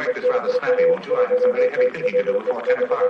make this rather snappy, won't you? I have some very heavy thinking to do before 10 o'clock.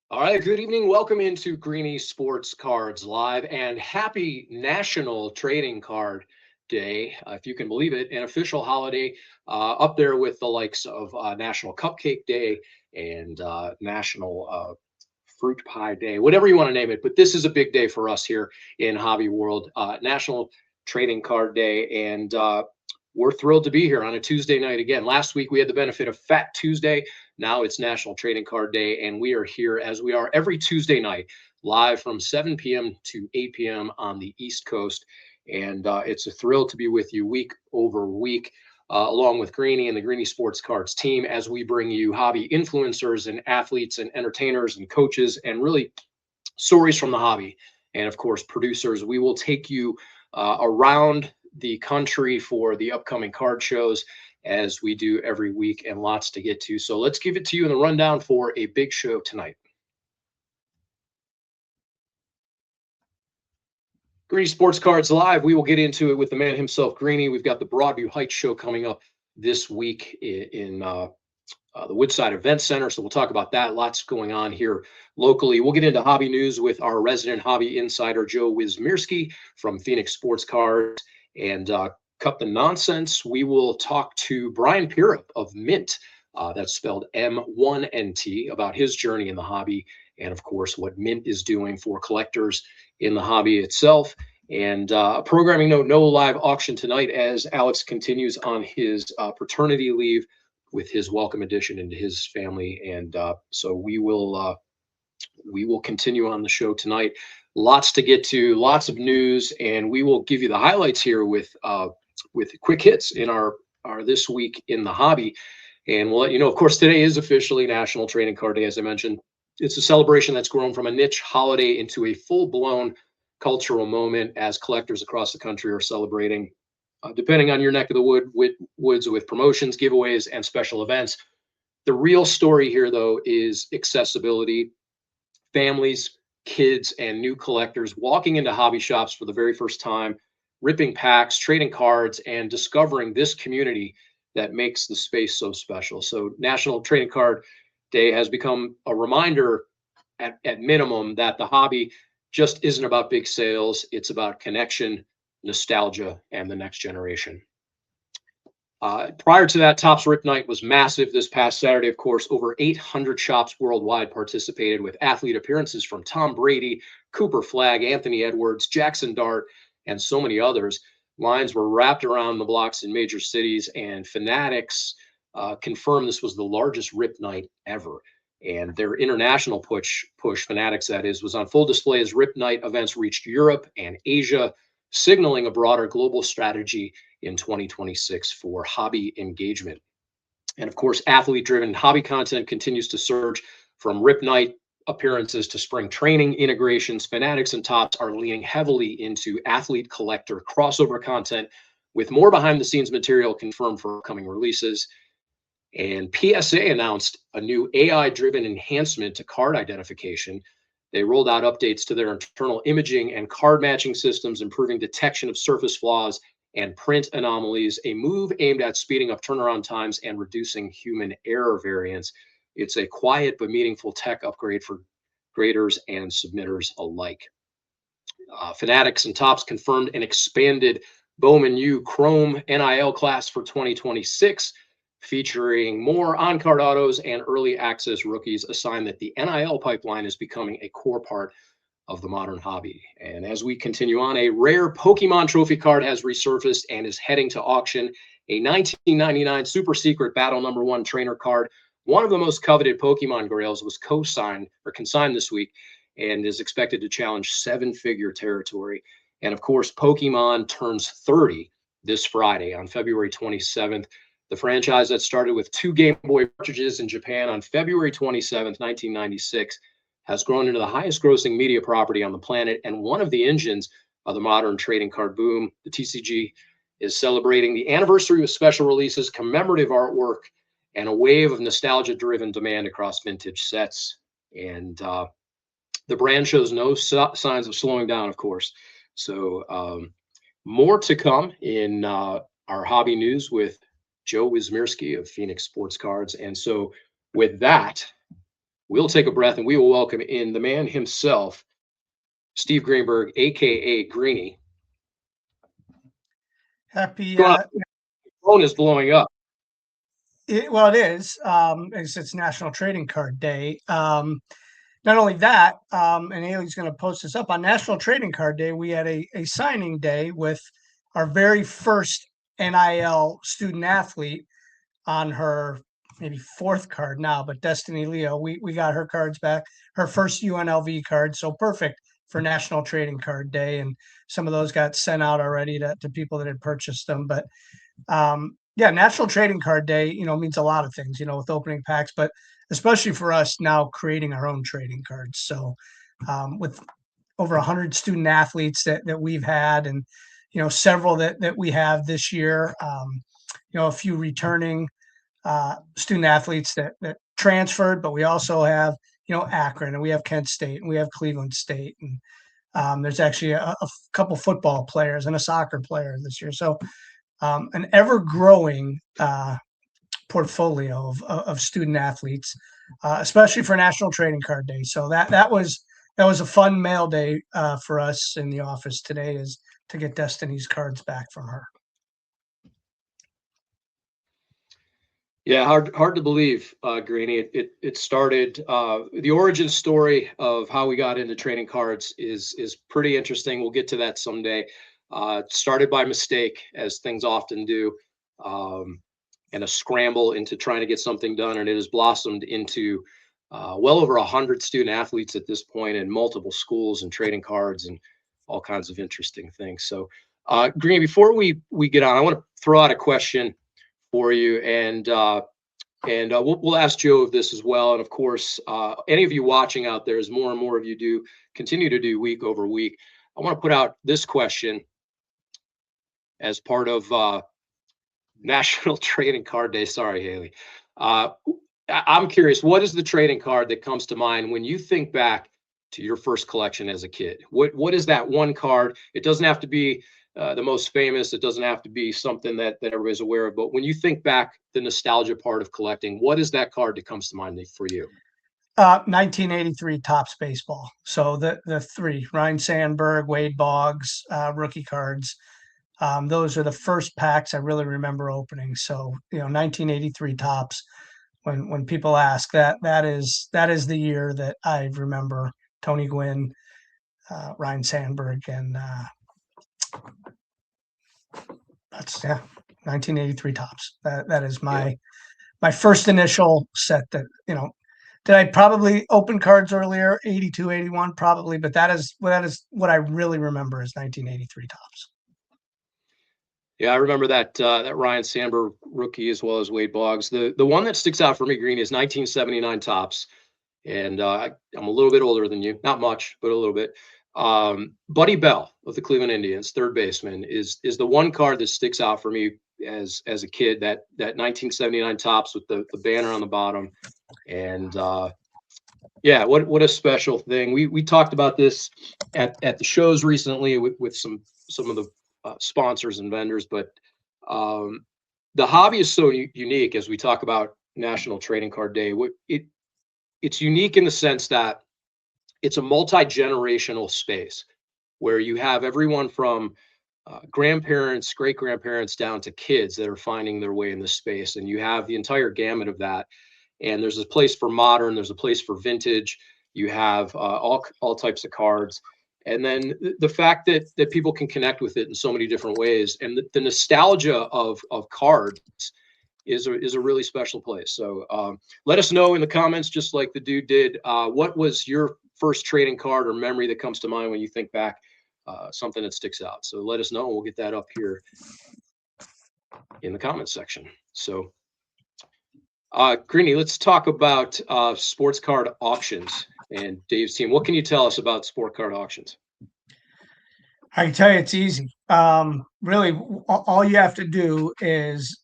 All right, good evening. Welcome into Greeny Sports Cards Live, and happy National Trading Card Day, if you can believe it, an official holiday up there with the likes of National Cupcake Day and National Fruit Pie Day, whatever you want to name it. But this is a big day for us here in Hobby World, National Trading Card Day, and we're thrilled to be here on a Tuesday night again. Last week we had the benefit of Fat Tuesday. Now it's National Trading Card Day, and we are here as we are every Tuesday night, live from 7 p.m. to 8 p.m. on the East Coast. And it's a thrill to be with you week over week, along with Greeny and the Greeny Sports Cards team, as we bring you hobby influencers and athletes and entertainers and coaches and really stories from the hobby. And of course, producers. We will take you around the country for the upcoming card shows, as we do every week, and lots to get to. So let's give it to you in the rundown for a big show tonight. Greeny Sports Cards Live. We will get into it with the man himself, Greeny. We've got the Broadview Heights show coming up this week in the Woodside Event Center. So we'll talk about that. Lots going on here locally. We'll get into hobby news with our resident hobby insider, Joe Wismirski from Phoenix Sports Cards. And cut the nonsense, we will talk to Brian Pirup of Mint, that's spelled M1NT, about his journey in the hobby, and of course what Mint is doing for collectors in the hobby itself. And programming note, no live auction tonight as Alex continues on his paternity leave with his welcome addition into his family. And so we will continue on the show tonight. Lots to get to, lots of news, and we will give you the highlights here with quick hits in our This Week in the Hobby. And we'll let you know, of course, today is officially National Trading Card Day, as I mentioned. It's a celebration that's grown from a niche holiday into a full-blown cultural moment as collectors across the country are celebrating, depending on your neck of the woods, with promotions, giveaways, and special events. The real story here, though, is accessibility. Families, kids, and new collectors walking into hobby shops for the very first time, ripping packs, trading cards, and discovering this community that makes the space so special. So National Trading Card Day has become a reminder at minimum that the hobby just isn't about big sales. It's about connection, nostalgia, and the next generation. Prior to that, Topps Rip Night was massive this past Saturday. Of course, over 800 shops worldwide participated, with athlete appearances from Tom Brady, Cooper Flagg, Anthony Edwards, Jackson Dart, and so many others. Lines were wrapped around the blocks in major cities, and Fanatics confirmed this was the largest Rip Night ever. And their international push, Fanatics that is, was on full display as Rip Night events reached Europe and Asia, signaling a broader global strategy in 2026 for hobby engagement. And of course, athlete-driven hobby content continues to surge, from Rip Night appearances to spring training integrations, Fanatics and Topps are leaning heavily into athlete collector crossover content with more behind the scenes material confirmed for upcoming releases. And PSA announced a new AI driven enhancement to card identification. They rolled out updates to their internal imaging and card matching systems, improving detection of surface flaws and print anomalies, a move aimed at speeding up turnaround times and reducing human error variance. It's a quiet but meaningful tech upgrade for graders and submitters alike. Fanatics and Topps confirmed an expanded Bowman U Chrome NIL class for 2026, featuring more on-card autos and early access rookies, a sign that the NIL pipeline is becoming a core part of the modern hobby. And as we continue on, a rare Pokemon trophy card has resurfaced and is heading to auction. A 1999 super secret battle #1 trainer card, one of the most coveted Pokemon grails, was consigned this week and is expected to challenge 7-figure territory. And of course, Pokemon turns 30 this Friday on February 27th. The franchise that started with 2 Game Boy cartridges in Japan on February 27th, 1996, has grown into the highest grossing media property on the planet and one of the engines of the modern trading card boom. The TCG is celebrating the anniversary with special releases, commemorative artwork, and a wave of nostalgia-driven demand across vintage sets. And the brand shows no signs of slowing down, of course. So more to come in our hobby news with Joe Wismierski of Phoenix Sports Cards. And so with that, we'll take a breath and we will welcome in the man himself, Steve Greenberg, aka Greeny. Happy. The phone is blowing up. Well, it is. It's National Trading Card Day. Not only that, and Ailey's going to post this up on National Trading Card Day. We had a signing day with our very first NIL student athlete on her maybe 4th card now, but Destiny Leo, we got her cards back, her first UNLV card. So perfect for National Trading Card Day. And some of those got sent out already to people that had purchased them. But yeah, National Trading Card Day, means a lot of things, with opening packs, but especially for us now creating our own trading cards. So with over 100 student athletes that we've had, and, several that we have this year, a few returning student athletes that transferred, but we also have, Akron, and we have Kent State, and we have Cleveland State, and there's actually a couple football players and a soccer player this year. So an ever-growing portfolio of student athletes, especially for National Trading Card Day. So that was a fun mail day for us in the office today, is to get Destiny's cards back from her. Yeah, hard to believe, Greeny. It started, the origin story of how we got into trading cards is pretty interesting. We'll get to that someday. It started by mistake, as things often do, and a scramble into trying to get something done, and it has blossomed into well over 100 student athletes at this point in multiple schools and trading cards and all kinds of interesting things. So, Greeny, before we get on, I want to throw out a question for you, and we'll ask Joe of this as well. And of course, any of you watching out there, as more and more of you continue to do week over week, I want to put out this question as part of National Trading Card Day. Sorry, Haley. I'm curious, what is the trading card that comes to mind when you think back to your first collection as a kid? What is that one card? It doesn't have to be the most famous. It doesn't have to be something that everybody's aware of. But when you think back, the nostalgia part of collecting, what is that card that comes to mind for you? 1983 Topps baseball. So the 3, Ryan Sandberg, Wade Boggs, rookie cards. Those are the first packs I really remember opening. So, 1983 Topps. When people ask, that is the year that I remember. Tony Gwynn, Ryan Sandberg, and that's 1983 Topps. That is my first initial set. That did I probably open cards earlier, 82, 81 probably, but that is what I really remember is 1983 Topps. Yeah, I remember that Ryan Sandberg rookie as well as Wade Boggs. The one that sticks out for me, Green, is 1979 Topps. And I'm a little bit older than you, not much, but a little bit. Buddy Bell of the Cleveland Indians, third baseman, is the one card that sticks out for me as a kid. That 1979 tops with the banner on the bottom, and yeah, what a special thing. We talked about this at the shows recently with some of the sponsors and vendors, but the hobby is so unique as we talk about National Trading Card Day. It's unique in the sense that it's a multi-generational space where you have everyone from grandparents, great grandparents down to kids that are finding their way in this space, and you have the entire gamut of that. And there's a place for modern, there's a place for vintage. You have all types of cards, and then the fact that people can connect with it in so many different ways, and the nostalgia of cards is a really special place. So let us know in the comments, just like the dude did. What was your first trading card or memory that comes to mind when you think back? Something that sticks out. So let us know, and we'll get that up here in the comments section. So Greeny, let's talk about sports card auctions and Dave's team. What can you tell us about sport card auctions? I can tell you it's easy. Really, all you have to do is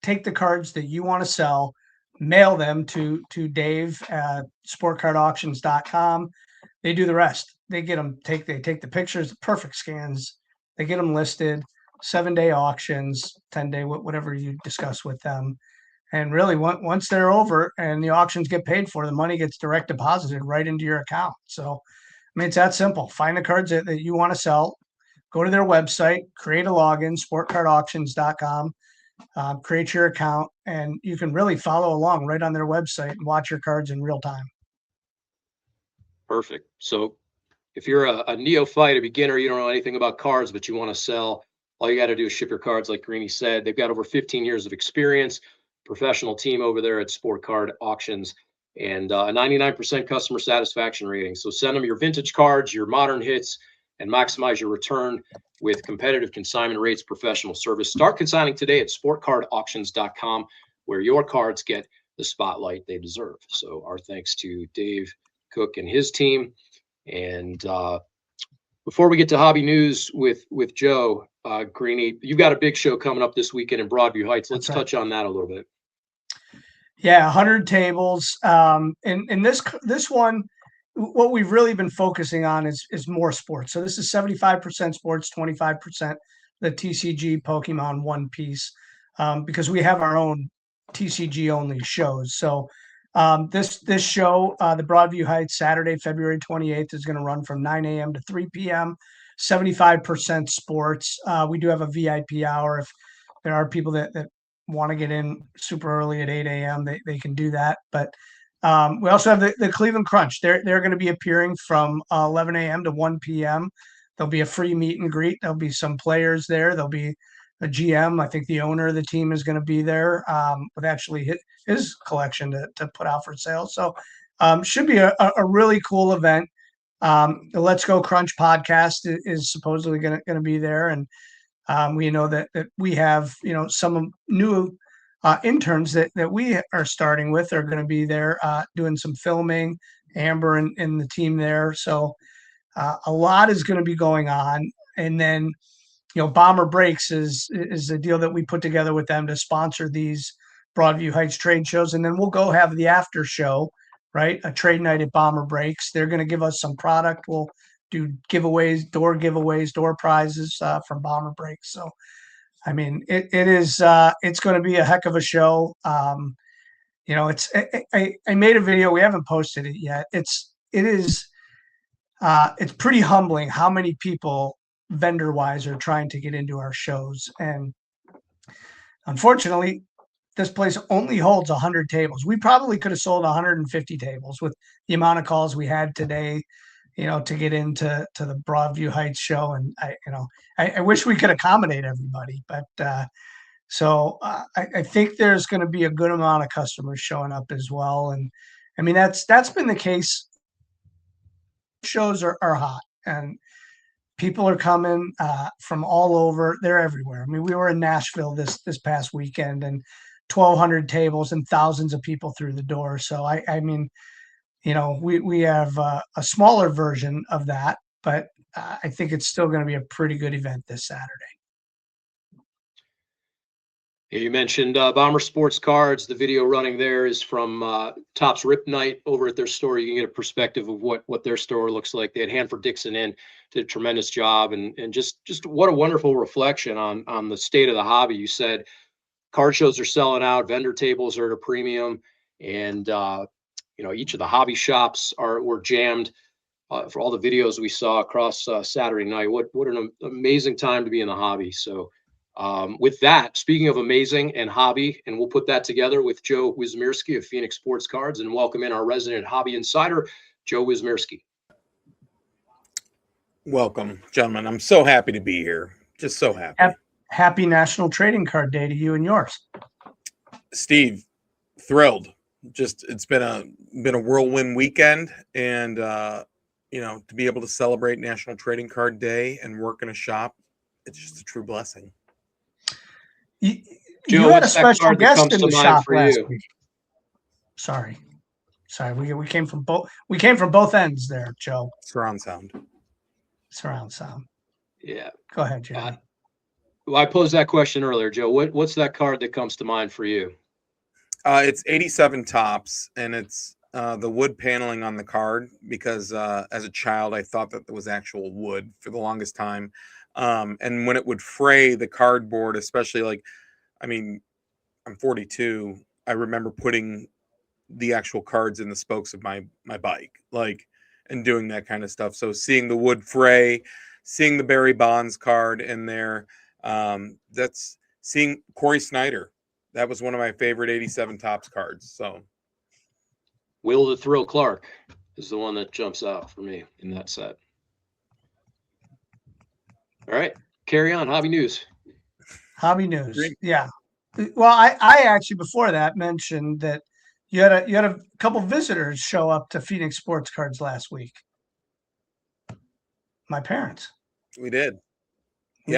take the cards that you want to sell, mail them to Dave at sportcardauctions.com. They do the rest. They get them, they take the pictures, the perfect scans. They get them listed, 7-day auctions, 10-day, whatever you discuss with them. And really, once they're over and the auctions get paid for, the money gets direct deposited right into your account. So, I mean, it's that simple. Find the cards that you want to sell, go to their website, create a login, sportcardauctions.com, create your account, and you can really follow along right on their website and watch your cards in real time. Perfect. So if you're a neophyte, a beginner, you don't know anything about cards, but you want to sell, all you got to do is ship your cards, like Greeny said. They've got over 15 years of experience, professional team over there at Sport Card Auctions, and a 99% customer satisfaction rating. So send them your vintage cards, your modern hits, and maximize your return with competitive consignment rates, professional service. Start consigning today at sportcardauctions.com, where your cards get the spotlight they deserve. So our thanks to Dave Cook and his team. And before we get to hobby news with Joe, Greeny, you've got a big show coming up this weekend in Broadview Heights. Let's touch on that a little bit. Yeah, 100 tables. In this one, what we've really been focusing on is more sports. So this is 75% sports, 25% the TCG, Pokemon, One Piece, because we have our own TCG only shows. So this show, the Broadview Heights, Saturday, February 28th, is going to run from 9 a.m. to 3 p.m. 75% sports. We do have a VIP hour if there are people that want to get in super early at 8 a.m. They can do that. But we also have the Cleveland Crunch. They're going to be appearing from 11 a.m. to 1 p.m. There'll be a free meet and greet. There'll be some players there. There'll be a GM. I think the owner of the team is going to be there with actually his collection to put out for sale. So should be a really cool event. The Let's Go Crunch podcast is supposedly going to be there. And we know that we have, some new interns that we are starting with are going to be there doing some filming, Amber and the team there. So a lot is going to be going on. And then, Bomber Breaks is the deal that we put together with them to sponsor these Broadview Heights trade shows. And then we'll go have the after show, right? A trade night at Bomber Breaks. They're going to give us some product. We'll do giveaways, door prizes from Bomber Breaks. So, I mean, it's going to be a heck of a show. I made a video. We haven't posted it yet. It's pretty humbling how many people vendor wise are trying to get into our shows. And unfortunately, this place only holds 100 tables. We probably could have sold 150 tables with the amount of calls we had today, to get into the Broadview Heights show. And I wish we could accommodate everybody, but I think there's going to be a good amount of customers showing up as well. And I mean, that's been the case. Shows are hot and people are coming from all over. They're everywhere. I mean, we were in Nashville this past weekend and 1,200 tables and thousands of people through the door. So I mean, we have a smaller version of that, but I think it's still going to be a pretty good event this Saturday. Yeah, you mentioned Bomber Sports Cards. The video running there is from Topps Rip Night over at their store. You can get a perspective of what their store looks like. They had Hanford Dixon in, did a tremendous job, and just what a wonderful reflection on the state of the hobby. You said card shows are selling out, vendor tables are at a premium, and each of the hobby shops were jammed. For all the videos we saw across Saturday night, what an amazing time to be in the hobby. So. With that, speaking of amazing and hobby, and we'll put that together with Joe Wismierski of Phoenix Sports Cards, and welcome in our resident hobby insider, Joe Wismierski. Welcome, gentlemen. I'm so happy to be here. Just so happy. Happy National Trading Card Day to you and yours. Steve, thrilled. It's been a whirlwind weekend, and to be able to celebrate National Trading Card Day and work in a shop, it's just a true blessing. You had a special guest in the shop last week. Sorry, we came from both ends there, Joe. Surround sound. Yeah. Go ahead, Jerry. Well, I posed that question earlier, Joe. What's that card that comes to mind for you? It's 87 Topps, and it's the wood paneling on the card because as a child I thought that there was actual wood for the longest time. And when it would fray the cardboard, especially I'm 42. I remember putting the actual cards in the spokes of my bike, and doing that kind of stuff. So seeing the wood fray, seeing the Barry Bonds card in there, that's seeing Corey Snyder. That was one of my favorite 87 Topps cards. So Will the Thrill Clark is the one that jumps out for me in that set. All right, carry on. Hobby news. Yeah. Well, I actually before that mentioned that you had a couple visitors show up to Phoenix Sports Cards last week. My parents. We did. We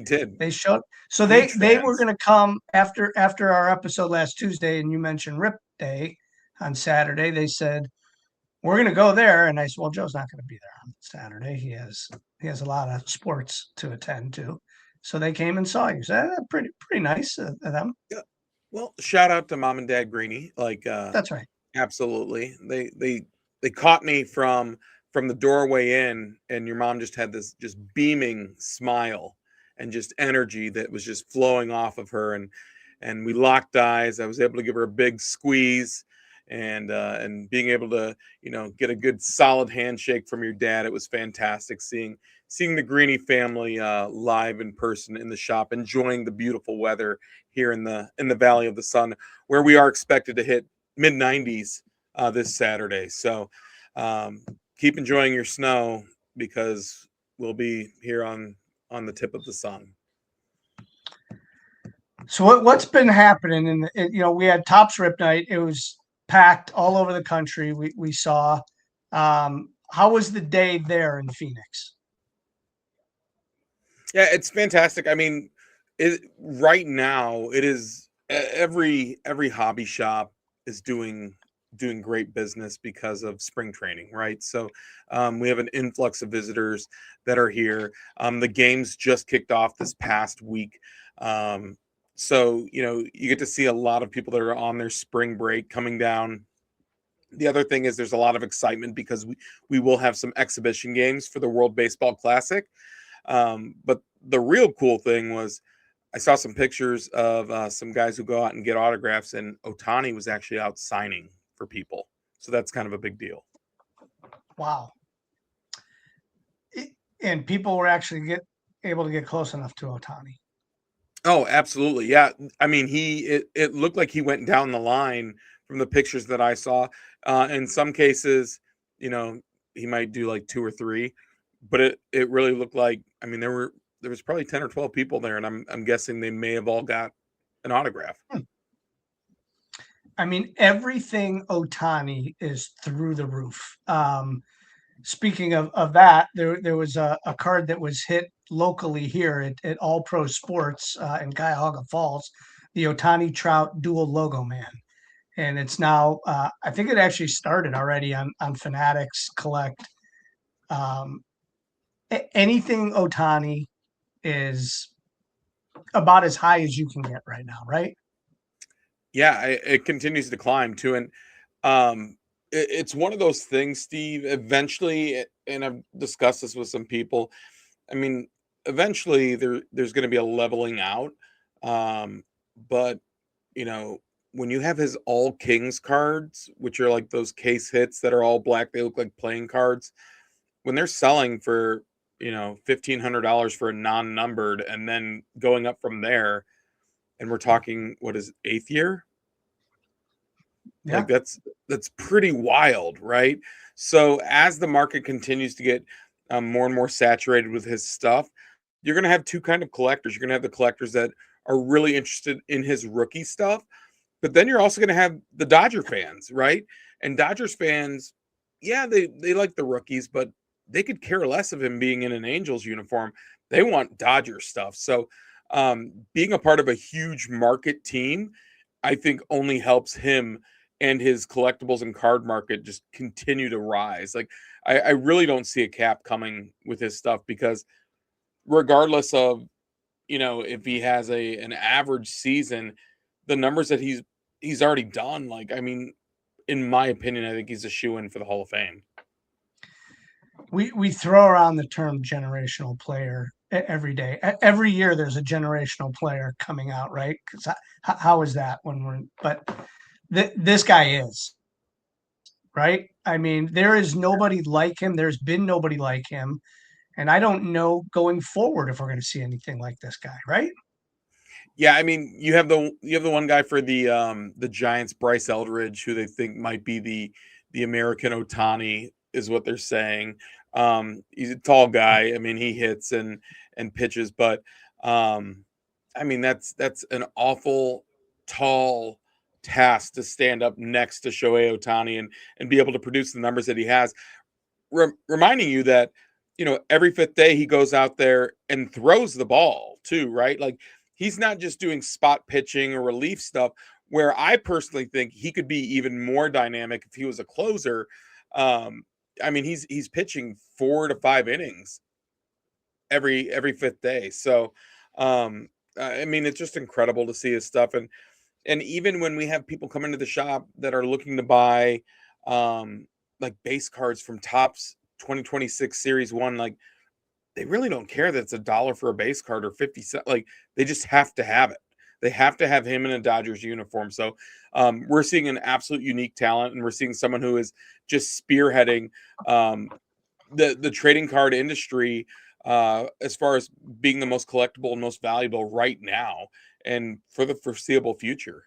did. They showed. So they were going to come after our episode last Tuesday, and you mentioned Rip Day on Saturday. They said we're going to go there, and I said, well, Joe's not going to be there on Saturday. He has a lot of sports to attend to. So they came and saw you. So pretty nice of them. Yeah. Well, shout out to Mom and Dad Greeny. That's right. Absolutely. They caught me from the doorway in, and your mom just had this just beaming smile and just energy that was just flowing off of her. And we locked eyes. I was able to give her a big squeeze, and being able to, get a good solid handshake from your dad. It was fantastic seeing the Greeny family live in person in the shop, enjoying the beautiful weather here in the Valley of the Sun, where we are expected to hit mid-90s this Saturday. So keep enjoying your snow because we'll be here on the tip of the sun. So what's been happening we had Topps Rip Night. It was packed all over the country. We saw. How was the day there in Phoenix? Yeah, it's fantastic. I mean, right now it is every hobby shop is doing great business because of spring training, right? So we have an influx of visitors that are here. The games just kicked off this past week. So, you get to see a lot of people that are on their spring break coming down. The other thing is there's a lot of excitement because we will have some exhibition games for the World Baseball Classic. But the real cool thing was I saw some pictures of some guys who go out and get autographs, and Ohtani was actually out signing for people. So that's kind of a big deal. Wow. And people were actually able to get close enough to Ohtani. Oh, absolutely. Yeah. I mean, it looked like he went down the line from the pictures that I saw. In some cases, he might do like 2 or 3, but it really looked like, I mean, there was probably 10 or 12 people there, and I'm guessing they may have all got an autograph. I mean, everything Ohtani is through the roof. Speaking of that, there was a card that was hit locally here at All Pro Sports in Cuyahoga Falls, the Ohtani Trout Dual Logo Man. and it's now I think it actually started already on Fanatics Collect. Anything Otani is about as high as you can get right now, right? Yeah, it continues to climb too, and it's one of those things, Steve. Eventually, and I've discussed this with some people. I mean, eventually there's going to be a leveling out, but you know, when you have his all kings cards, which are like those case hits that are all black, they look like playing cards. When they're selling for $1,500 for a non-numbered, and then going up from there, and we're talking what is eighth year. Yeah. Like that's pretty wild, right? So as the market continues to get more and more saturated with his stuff, you're going to have two kind of collectors. You're going to have the collectors that are really interested in his rookie stuff, but then you're also going to have the Dodger fans, right? And Dodgers fans, yeah, they like the rookies, but they could care less of him being in an Angels uniform. They want Dodger stuff. So being a part of a huge market team, I think only helps him and his collectibles and card market just continue to rise. Like I really don't see a cap coming with his stuff, because regardless of if he has an average season, the numbers that he's already done, like I mean, in my opinion, I think he's a shoe-in for the Hall of Fame. We throw around the term generational player every day. Every year there's a generational player coming out, right? Because how is that when we're but this guy is, right? I mean, there is nobody like him. There's been nobody like him. And I don't know going forward if we're going to see anything like this guy, right? Yeah, I mean, you have the one guy for the Giants, Bryce Eldridge, who they think might be the American Otani, is what they're saying. He's a tall guy. I mean, he hits and pitches, but I mean, that's an awful tall task to stand up next to Shohei Otani and be able to produce the numbers that he has. Reminding you that every fifth day he goes out there and throws the ball too, right? Like he's not just doing spot pitching or relief stuff, where I personally think he could be even more dynamic if he was a closer. I mean, he's pitching 4 to 5 innings every fifth day. So I mean, it's just incredible to see his stuff. And even when we have people come into the shop that are looking to buy like base cards from Topps 2026 Series 1, like they really don't care that it's $1 for a base card or 50 cents. Like they just have to have it. They have to have him in a Dodgers uniform. So we're seeing an absolute unique talent, and we're seeing someone who is just spearheading the trading card industry as far as being the most collectible and most valuable right now and for the foreseeable future.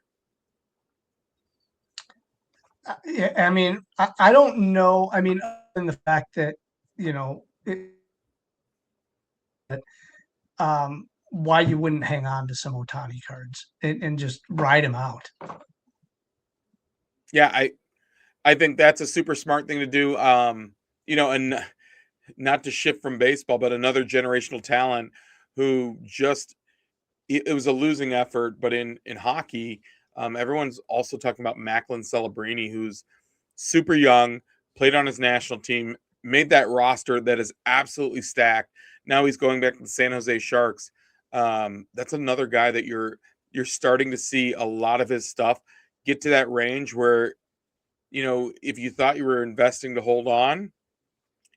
Yeah, I mean, I don't know. I mean, in the fact that why you wouldn't hang on to some Otani cards and just ride him out. Yeah, I think that's a super smart thing to do. And not to shift from baseball, but another generational talent who just it was a losing effort, but in hockey, everyone's also talking about Macklin Celebrini, who's super young, played on his national team, made that roster that is absolutely stacked. Now he's going back to the San Jose Sharks. That's another guy that you're starting to see a lot of his stuff get to that range where, if you thought you were investing to hold on,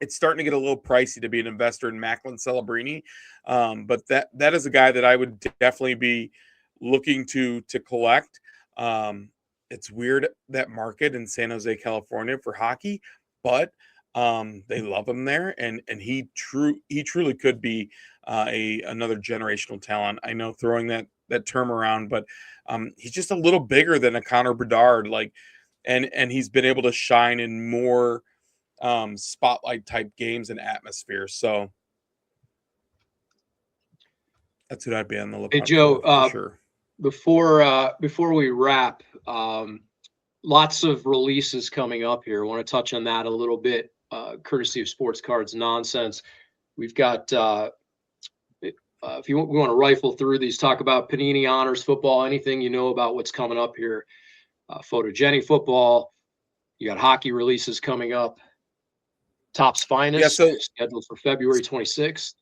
it's starting to get a little pricey to be an investor in Macklin Celebrini. But that is a guy that I would definitely be looking to collect. It's weird, that market in San Jose, California for hockey, but they love him there, and he truly could be another generational talent. I know throwing that term around, but he's just a little bigger than a Connor Bedard, like, and he's been able to shine in more spotlight type games and atmospheres. So that's what I'd be on the lookout Hey, Joe, for sure. Before we wrap, lots of releases coming up here. I want to touch on that a little bit, courtesy of Sports Cards Nonsense. We've got, if we want to rifle through these, talk about Panini Honors Football, anything about what's coming up here. Photogenic football. You got hockey releases coming up. Topps Finest so scheduled for February 26th.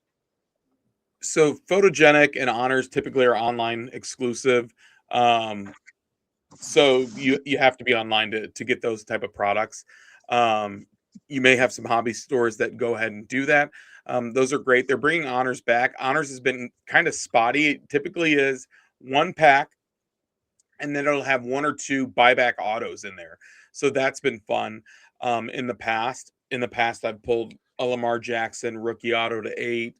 So Photogenic and Honors typically are online exclusive. So you have to be online to get those type of products. You may have some hobby stores that go ahead and do that. Those are great. They're bringing Honors back. Honors has been kind of spotty. It typically is one pack, and then it'll have one or two buyback autos in there. So that's been fun. In the past, I've pulled a Lamar Jackson rookie auto to 8,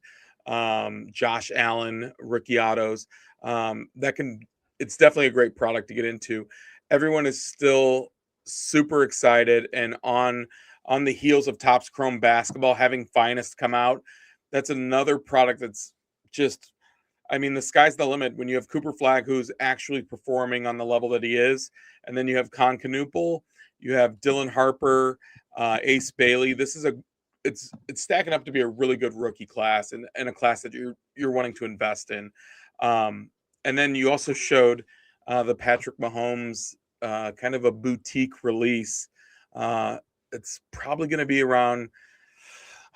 Josh Allen rookie autos. It's definitely a great product to get into. Everyone is still super excited and on the heels of Topps Chrome basketball having Finest come out. That's another product that's just, I mean, the sky's the limit when you have Cooper Flagg, who's actually performing on the level that he is. And then you have Con Canuple, you have Dylan Harper, Ace Bailey. It's stacking up to be a really good rookie class and a class that you're wanting to invest in. And then you also showed the Patrick Mahomes kind of a boutique release. It's probably going to be around,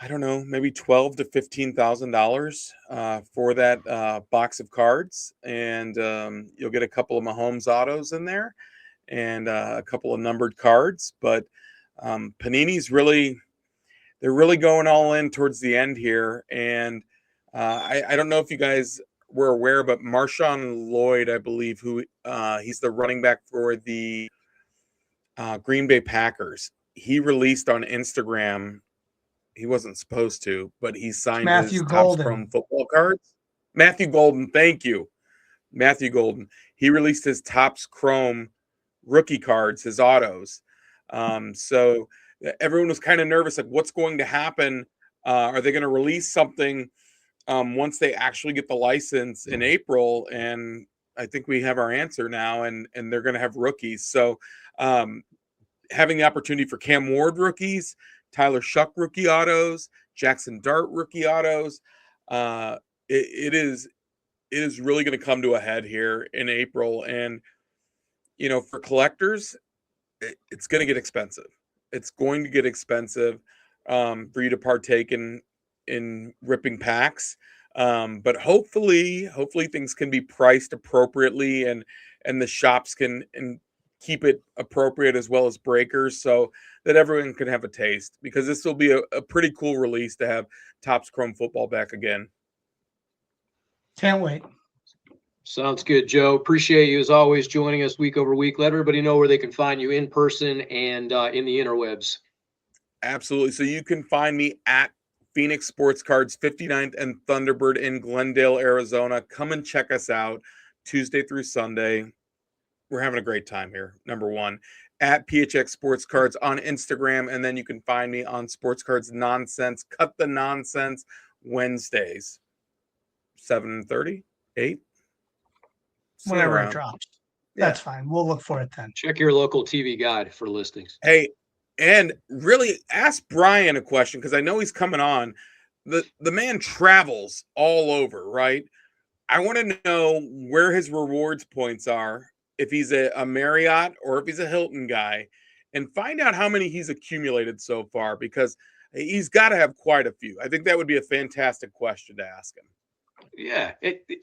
I don't know, maybe $12,000 to $15,000 for that box of cards, and you'll get a couple of Mahomes autos in there, and a couple of numbered cards. But Panini's they're really going all in towards the end here, and I don't know if you guys were aware, but Marshawn Lloyd, I believe, who he's the running back for the Green Bay Packers. He released on Instagram. He wasn't supposed to, but he signed his Topps Chrome football cards. Matthew Golden, thank you. Matthew Golden. He released his Topps Chrome rookie cards, his autos. So everyone was kind of nervous, like what's going to happen? Are they going to release something once they actually get the license in April? And I think we have our answer now, and they're going to have rookies. So having the opportunity for Cam Ward rookies, Tyler Shuck rookie autos, Jackson Dart rookie autos, it is really going to come to a head here in April. And for collectors, it's going to get expensive. It's going to get expensive for you to partake in ripping packs. But hopefully things can be priced appropriately, and the shops can keep it appropriate as well as breakers, so that everyone can have a taste, because this will be a pretty cool release to have Topps Chrome football back again. Can't wait. Sounds good, Joe. Appreciate you as always joining us week over week. Let everybody know where they can find you in person and in the interwebs. Absolutely. So you can find me at Phoenix Sports Cards 59th and Thunderbird in Glendale, Arizona. Come and check us out Tuesday through Sunday. We're having a great time here. Number one, at PHX Sports Cards on Instagram. And then you can find me on Sports Cards Nonsense, Cut the Nonsense, Wednesdays, 7:30, 8. Whenever it drops. That's fine. We'll look for it then. Check your local TV guide for listings. Hey, and really ask Brian a question, because I know he's coming on. The man travels all over, right? I want to know where his rewards points are, if he's a Marriott or if he's a Hilton guy, and find out how many he's accumulated so far, because he's got to have quite a few. I think that would be a fantastic question to ask him. Yeah,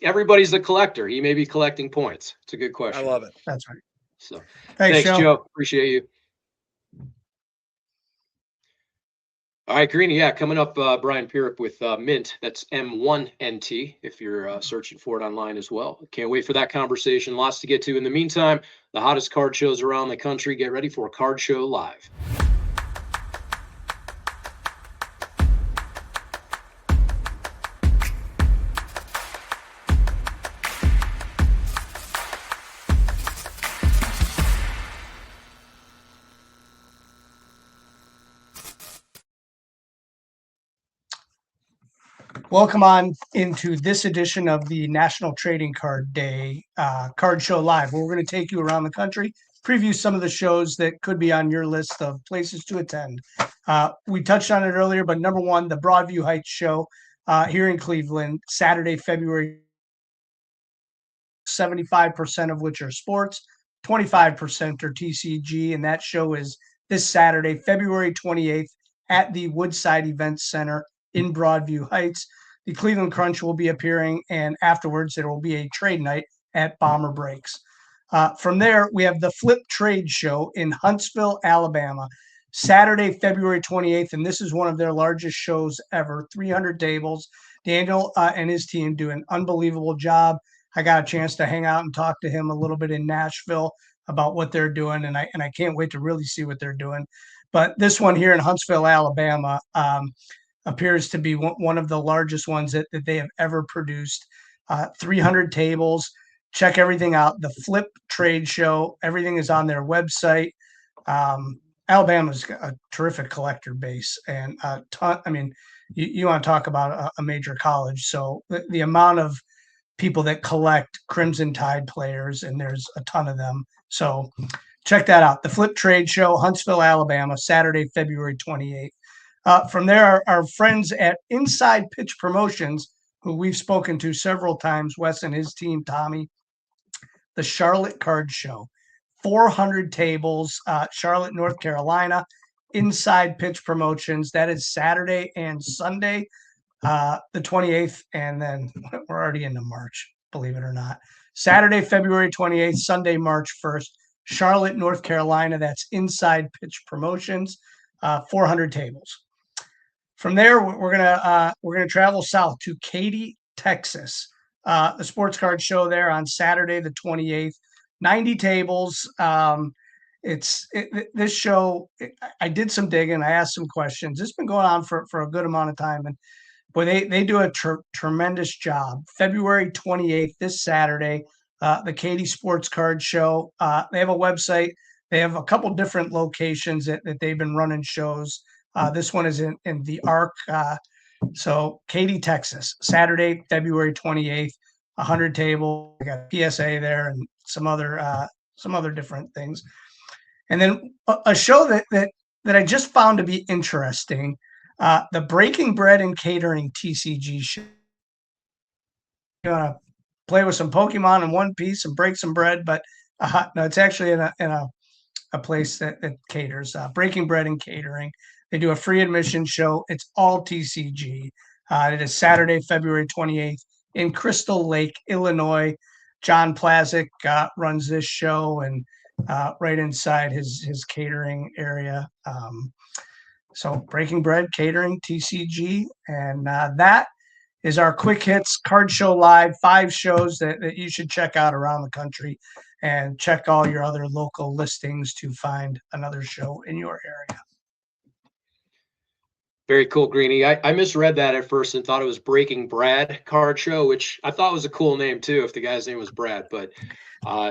everybody's a collector. He may be collecting points. It's a good question. I love it. That's right. So thanks, Joe. Appreciate you. All right, Greeny. Yeah, coming up, Brian Pierup with Mint. That's M1NT if you're searching for it online as well. Can't wait for that conversation. Lots to get to. In the meantime, the hottest card shows around the country. Get ready for Card Show Live. Welcome on into this edition of the National Trading Card Day Card Show Live, where we're going to take you around the country, preview some of the shows that could be on your list of places to attend. We touched on it earlier, but number one, the Broadview Heights show here in Cleveland, Saturday, February, 75% of which are sports, 25% are TCG, and that show is this Saturday, February 28th at the Woodside Events Center in Broadview Heights. The Cleveland Crunch will be appearing, and afterwards there will be a trade night at Bomber Breaks. From there, we have the Flip Trade Show in Huntsville, Alabama, Saturday, February 28th, and this is one of their largest shows ever, 300 tables. Daniel and his team do an unbelievable job. I got a chance to hang out and talk to him a little bit in Nashville about what they're doing, and I can't wait to really see what they're doing. But this one here in Huntsville, Alabama, appears to be one of the largest ones that they have ever produced. 300 tables. Check everything out. The Flip Trade Show. Everything is on their website. Alabama's a terrific collector base, and a ton. I mean, you want to talk about a major college. So the amount of people that collect Crimson Tide players, and there's a ton of them. So check that out. The Flip Trade Show, Huntsville, Alabama, Saturday, February 28th. From there, our friends at Inside Pitch Promotions, who we've spoken to several times, Wes and his team, Tommy, the Charlotte Card Show, 400 tables, Charlotte, North Carolina, Inside Pitch Promotions. That is Saturday and Sunday, the 28th, and then we're already into March, believe it or not. Saturday, February 28th, Sunday, March 1st, Charlotte, North Carolina. That's Inside Pitch Promotions, 400 tables. From there, we're gonna travel south to Katy, Texas. The sports card show there on Saturday, the 28th, 90 tables. This show, I did some digging, I asked some questions. It's been going on for a good amount of time, and boy, they do a tremendous job. February 28th, this Saturday, the Katy Sports Card Show. They have a website. They have a couple different locations that they've been running shows. This one is in the Arc. So Katy, Texas, Saturday, February 28th, 100 table. I got PSA there and some other different things. And then a show that I just found to be interesting, the Breaking Bread and Catering TCG show. You want to play with some Pokemon in one piece and break some bread, but no, it's actually in a place that caters. Breaking Bread and Catering. They do a free admission show. It's all TCG. It is Saturday, February 28th in Crystal Lake, Illinois. John Plazik runs this show, and right inside his catering area. So Breaking Bread, Catering, TCG, and that is our Quick Hits Card Show Live, 5 shows that you should check out around the country, and check all your other local listings to find another show in your area. Very cool, Greeny. I misread that at first and thought it was Breaking Brad Card Show, which I thought was a cool name too if the guy's name was Brad, but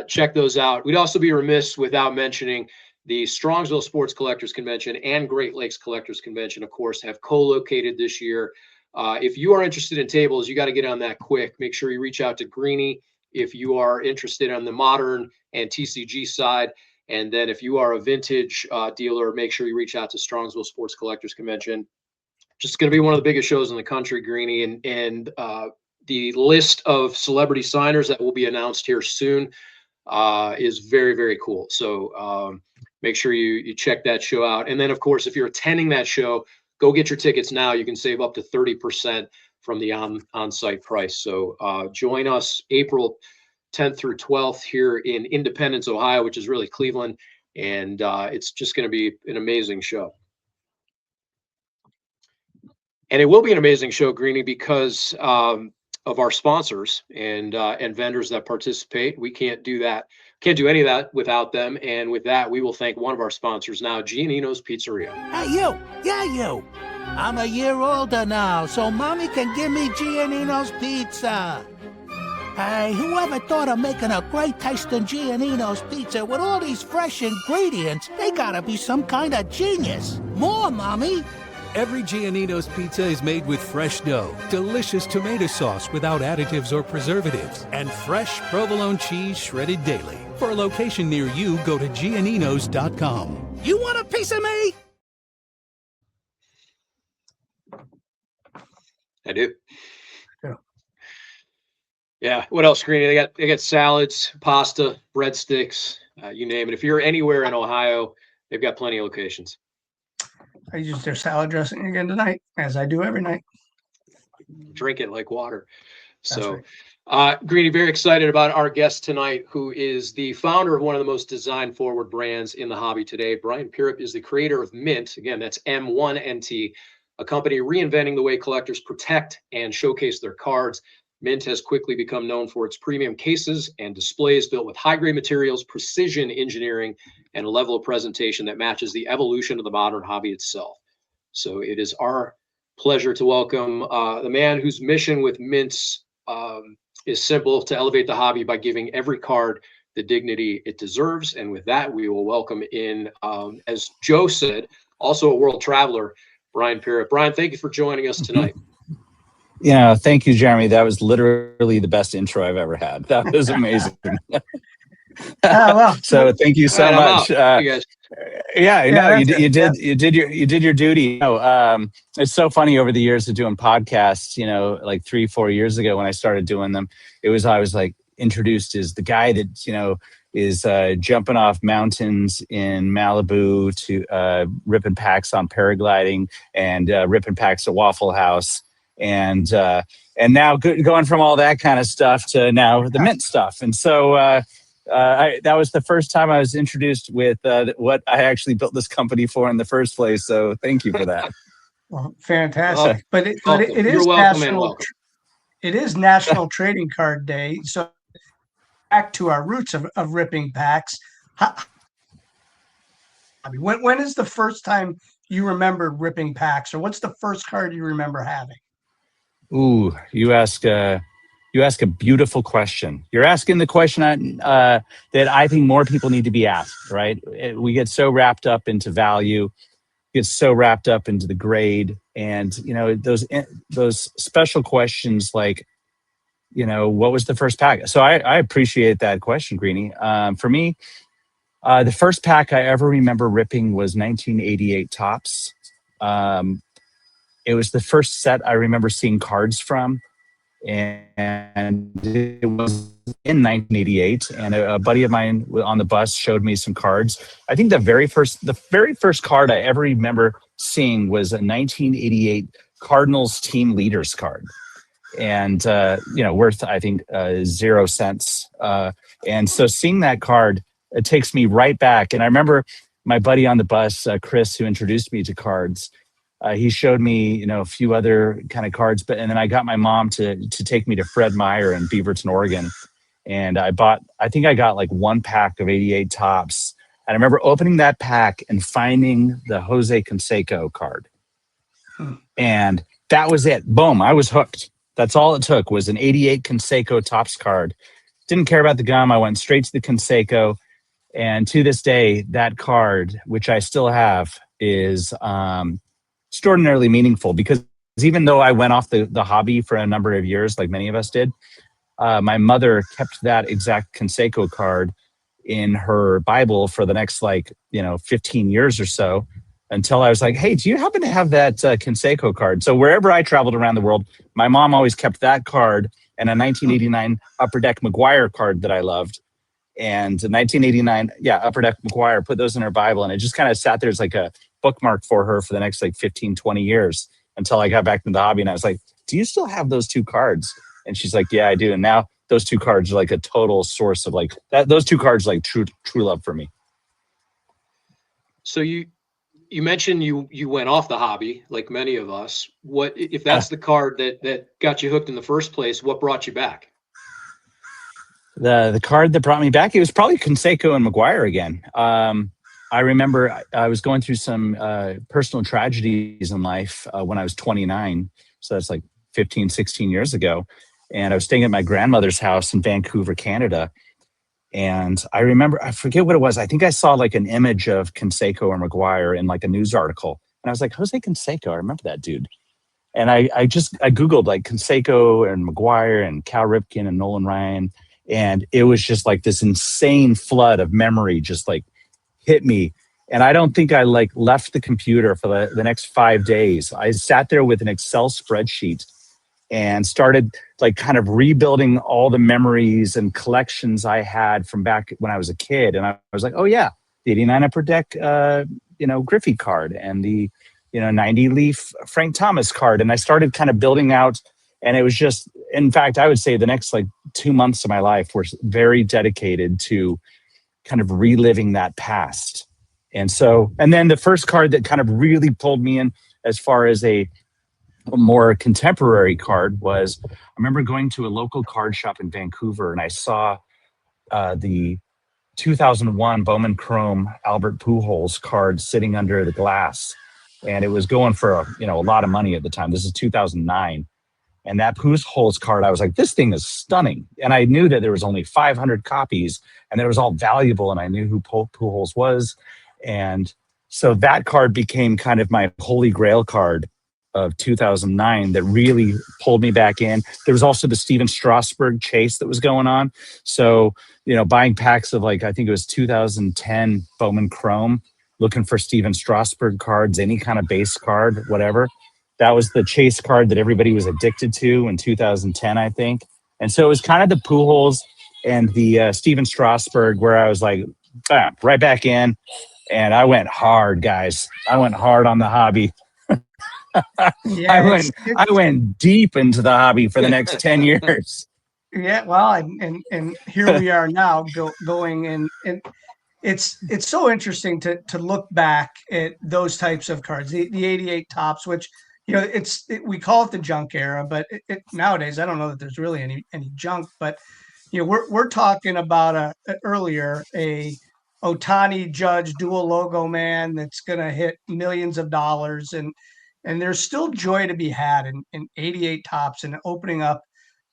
check those out. We'd also be remiss without mentioning the Strongsville Sports Collectors Convention and Great Lakes Collectors Convention, of course, have co-located this year. If you are interested in tables, you got to get on that quick. Make sure you reach out to Greeny if you are interested on the modern and TCG side. And then if you are a vintage dealer, make sure you reach out to Strongsville Sports Collectors Convention. Just going to be one of the biggest shows in the country, Greeny, and the list of celebrity signers that will be announced here soon is very, very cool. So make sure you check that show out. And then, of course, if you're attending that show, go get your tickets now. You can save up to 30% from the on-site price. So join us April 10th through 12th here in Independence, Ohio, which is really Cleveland. And it's just going to be an amazing show. And it will be an amazing show, Greeny, because of our sponsors and vendors that participate. We can't do that. Can't do any of that without them. And with that, we will thank one of our sponsors now, Giannino's Pizzeria. Hey, you. Yeah, you. I'm a year older now, so Mommy can give me Giannino's Pizza. Hey, whoever thought of making a great tasting Giannino's Pizza with all these fresh ingredients? They gotta be some kind of genius. More, Mommy. Every Giannino's pizza is made with fresh dough, delicious tomato sauce without additives or preservatives, and fresh provolone cheese shredded daily. For a location near you, go to Gianninos.com. You want a piece of me? I do. Yeah. What else, Greeny? They got salads, pasta, breadsticks, You name it. If you're anywhere in Ohio, they've got plenty of locations. I used their salad dressing again tonight, as I do every night. Drink it like water. That's So, right. Greeny, very excited about our guest tonight, who is the founder of one of the most design-forward brands in the hobby today. Brian Pirup is the creator of Mint. Again, that's M1NT, a company reinventing the way collectors protect and showcase their cards. Mint has quickly become known for its premium cases and displays built with high-grade materials, precision engineering, and a level of presentation that matches the evolution of the modern hobby itself. So it is our pleasure to welcome the man whose mission with Mint's is simple: to elevate the hobby by giving every card the dignity it deserves. And with that, we will welcome in, as Joe said, also a world traveler, Brian Pirup. Brian, thank you for joining us tonight. Yeah, thank you, Jeremy. That was literally the best intro I've ever had. That was amazing. Well, So thank you so much. You guys. Yeah, no, that's you it. did your duty. You know, it's so funny over the years of doing podcasts. You know, like 3-4 years ago when I started doing them, I was like introduced as the guy that is jumping off mountains in Malibu to ripping packs on paragliding and ripping packs at Waffle House. And now going from all that kind of stuff to now the Mint stuff. And so that was the first time I was introduced with what I actually built this company for in the first place. So thank you for that. Well, fantastic. But it You're is welcome and welcome. It is National Trading Card Day. So back to our roots of ripping packs. When is the first time you remember ripping packs, or what's the first card you remember having? Ooh, you ask a beautiful question. You're asking the question that I think more people need to be asked, right? We get so wrapped up into value, get so wrapped up into the grade, and those special questions like, what was the first pack? So I appreciate that question, Greeny. For me, the first pack I ever remember ripping was 1988 Topps. It was the first set I remember seeing cards from, and it was in 1988. And a buddy of mine on the bus showed me some cards. I think the very first card I ever remember seeing was a 1988 Cardinals team leaders card, and worth I think 0 cents. And so seeing that card, it takes me right back. And I remember my buddy on the bus, Chris, who introduced me to cards. He showed me, a few other kind of cards, and then I got my mom to take me to Fred Meyer in Beaverton, Oregon, and I think I got like one pack of 88 Topps, and I remember opening that pack and finding the Jose Canseco card, and that was it. Boom, I was hooked. That's all it took was an 88 Canseco Topps card. Didn't care about the gum. I went straight to the Canseco, and to this day, that card, which I still have, is extraordinarily meaningful, because even though I went off the hobby for a number of years, like many of us did, my mother kept that exact Canseco card in her Bible for the next 15 years or so, until I was like, hey, do you happen to have that Canseco card? So wherever I traveled around the world, my mom always kept that card and a 1989 Upper Deck McGuire card that I loved. And the 1989, Upper Deck McGuire, put those in her Bible, and it just kind of sat there as like a bookmark for her for the next 15, 20 years until I got back into the hobby. And I was like, do you still have those two cards? And she's like, yeah, I do. And now those two cards are like a total source of that. Those two cards are like true love for me. So you mentioned you went off the hobby like many of us. What if that's the card that got you hooked in the first place? What brought you back? The card that brought me back, it was probably Canseco and McGuire again. I remember I was going through some personal tragedies in life when I was 29. So that's like 15, 16 years ago. And I was staying at my grandmother's house in Vancouver, Canada. And I remember, I forget what it was. I think I saw like an image of Canseco or McGuire in like a news article. And I was like, Jose Canseco, I remember that dude. And I Googled like Canseco and McGuire and Cal Ripken and Nolan Ryan. And it was just like this insane flood of memory just like hit me. And I don't think I left the computer for the next 5 days. I sat there with an Excel spreadsheet and started like kind of rebuilding all the memories and collections I had from back when I was a kid. And I was like, oh yeah, the 89 Upper Deck, Griffey card and the, 90 Leaf Frank Thomas card. And I started kind of building out, and it was just, in fact, I would say the next like 2 months of my life were very dedicated to kind of reliving that past. And then the first card that kind of really pulled me in as far as a more contemporary card was, I remember going to a local card shop in Vancouver, and I saw the 2001 Bowman Chrome Albert Pujols card sitting under the glass, and it was going for a lot of money at the time. This is 2009, and that Pujols card, I was like, this thing is stunning. And I knew that there was only 500 copies, and it was all valuable, and I knew who Pujols was, and so that card became kind of my holy grail card of 2009 that really pulled me back in. There was also the Steven Strasburg chase that was going on. So, buying packs of I think it was 2010 Bowman Chrome, looking for Steven Strasburg cards, any kind of base card, whatever. That was the chase card that everybody was addicted to in 2010, I think. And so it was kind of the Pujols and the Steven Strasburg where I was like, bam, right back in. And I went hard, guys. I went hard on the hobby. Yeah, I went deep into the hobby for the next 10 years. Yeah, well, and here we are now going in, and it's so interesting to look back at those types of cards, the 88 tops, which we call it the junk era, but nowadays I don't know that there's really any junk, but we're talking about earlier a Ohtani Judge dual logo man that's going to hit millions of dollars, and there's still joy to be had in 88 tops and opening up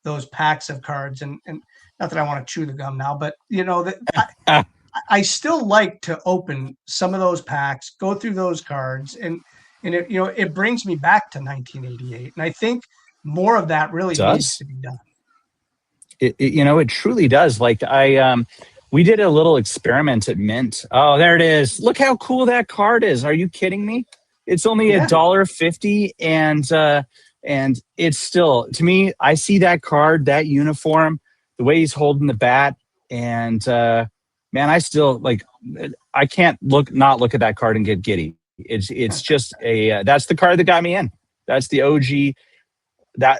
those packs of cards. And not that I want to chew the gum now, but I still like to open some of those packs, go through those cards, and it brings me back to 1988. And I think more of that really needs to be done. It truly does. Like we did a little experiment at Mint. Oh, there it is. Look how cool that card is. Are you kidding me? It's only $1.50, and it's still, to me, I see that card, that uniform, the way he's holding the bat, and man, I still I can't not look at that card and get giddy. It's just that's the card that got me in. That's the OG.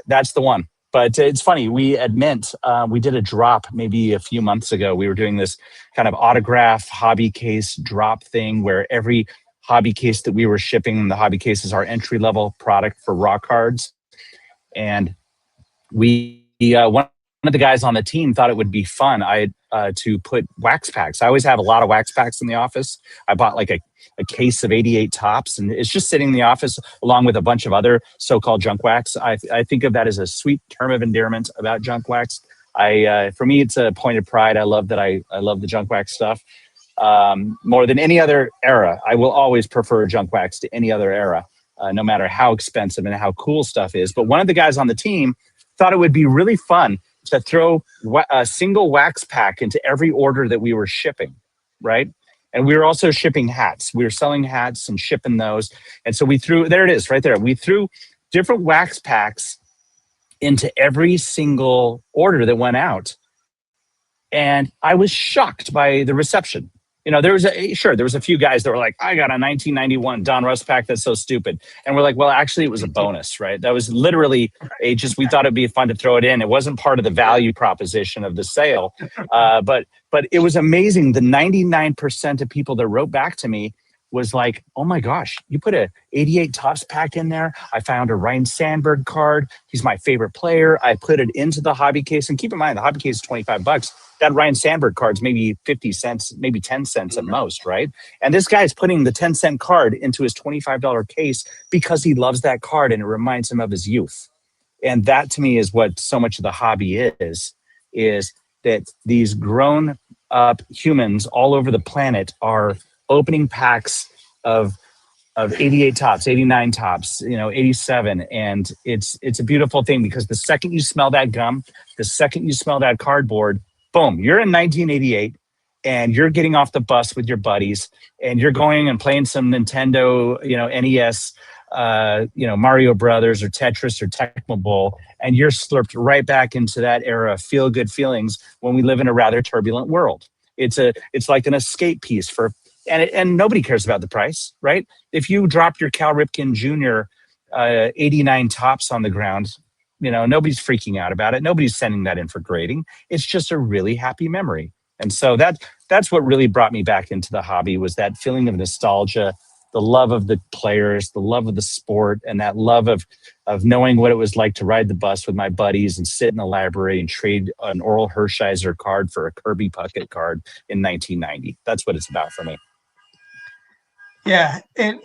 That's the one. But it's funny, we at Mint, we did a drop maybe a few months ago. We were doing this kind of autograph hobby case drop thing where every hobby case that we were shipping, the hobby case is our entry-level product for raw cards. And one of the guys on the team thought it would be fun to put wax packs. I always have a lot of wax packs in the office. I bought like a case of 88 tops, and it's just sitting in the office along with a bunch of other so-called junk wax. I think of that as a sweet term of endearment about junk wax. For me, it's a point of pride. I love that I love the junk wax stuff. More than any other era. I will always prefer junk wax to any other era, no matter how expensive and how cool stuff is. But one of the guys on the team thought it would be really fun to throw a single wax pack into every order that we were shipping, right? And we were also shipping hats. We were selling hats and shipping those. And so there it is right there. We threw different wax packs into every single order that went out. And I was shocked by the reception. There was a few guys that were like, I got a 1991 Don Russ pack. That's so stupid. And we're like, well, actually it was a bonus, right? That was literally we thought it'd be fun to throw it in. It wasn't part of the value proposition of the sale. But it was amazing. The 99% of people that wrote back to me was like, oh my gosh, you put a 88 Topps pack in there. I found a Ryan Sandberg card. He's my favorite player. I put it into the hobby case. And keep in mind, the hobby case is $25. That Ryan Sandberg card's maybe 50 cents, maybe 10 cents at most, right? And this guy's putting the 10-cent card into his $25 case because he loves that card and it reminds him of his youth. And that to me is what so much of the hobby is that these grown up humans all over the planet are opening packs of 88 tops, 89 tops, 87. And it's a beautiful thing because the second you smell that gum, the second you smell that cardboard, boom, you're in 1988 and you're getting off the bus with your buddies and you're going and playing some Nintendo, NES Mario Brothers or Tetris or Tecmo Bowl, and you're slurped right back into that era of feel good feelings when we live in a rather turbulent world. It's like an escape piece and nobody cares about the price, right? If you drop your Cal Ripken Jr. 89 tops on the ground, nobody's freaking out about it. Nobody's sending that in for grading. It's just a really happy memory. And so that's what really brought me back into the hobby, was that feeling of nostalgia, the love of the players, the love of the sport, and that love of knowing what it was like to ride the bus with my buddies and sit in the library and trade an Oral Hershiser card for a Kirby Puckett card in 1990. That's what it's about for me. Yeah, and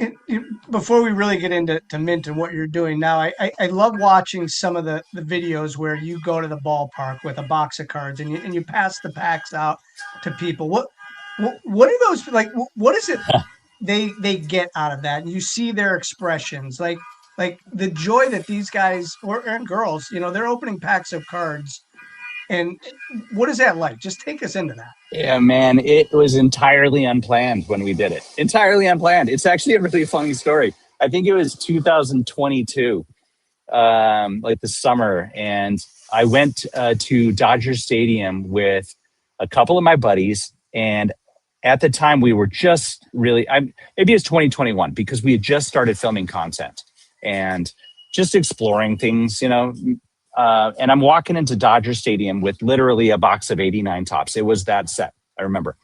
before we really get into Mint and what you're doing now, I love watching some of the videos where you go to the ballpark with a box of cards and you pass the packs out to people. What are those like? What is it they get out of that? And you see their expressions, like the joy that these guys and girls, they're opening packs of cards. And what is that like? Just take us into that. Yeah, man, it was entirely unplanned when we did it. Entirely unplanned. It's actually a really funny story. I think it was 2022, like the summer, and I went to Dodger Stadium with a couple of my buddies, and at the time we were just really, maybe it's 2021, because we had just started filming content and just exploring things, and I'm walking into Dodger Stadium with literally a box of 89 tops. It was that set, I remember.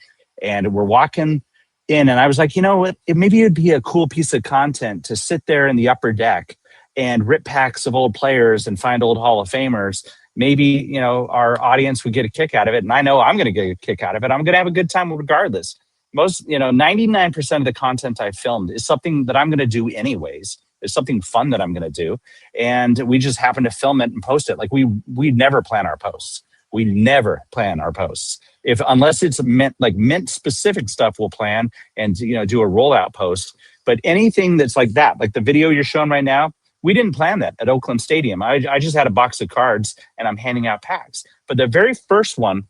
And we're walking in, and I was like, maybe it'd be a cool piece of content to sit there in the upper deck and rip packs of old players and find old Hall of Famers. Maybe, our audience would get a kick out of it. And I know I'm going to get a kick out of it. I'm going to have a good time regardless. 99% of the content I filmed is something that I'm going to do anyways. It's something fun that I'm going to do. And we just happen to film it and post it. Like we never plan our posts. We never plan our posts. Unless it's mint specific stuff, we'll plan and, do a rollout post. But anything that's like that, like the video you're showing right now, we didn't plan that at Oakland Stadium. I just had a box of cards and I'm handing out packs. But the very first one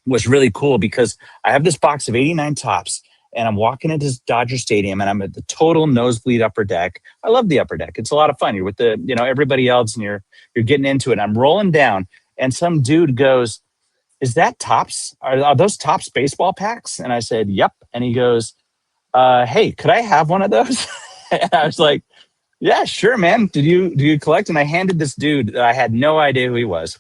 was really cool because I have this box of 89 tops. And I'm walking into Dodger Stadium, and I'm at the total nosebleed upper deck. I love the upper deck; it's a lot of fun. You're with the everybody else, and you're getting into it. I'm rolling down, and some dude goes, "Is that Topps? Are those Topps baseball packs?" And I said, "Yep." And he goes, "Hey, could I have one of those?" And I was like, "Yeah, sure, man. Do you collect?" And I handed this dude that I had no idea who he was.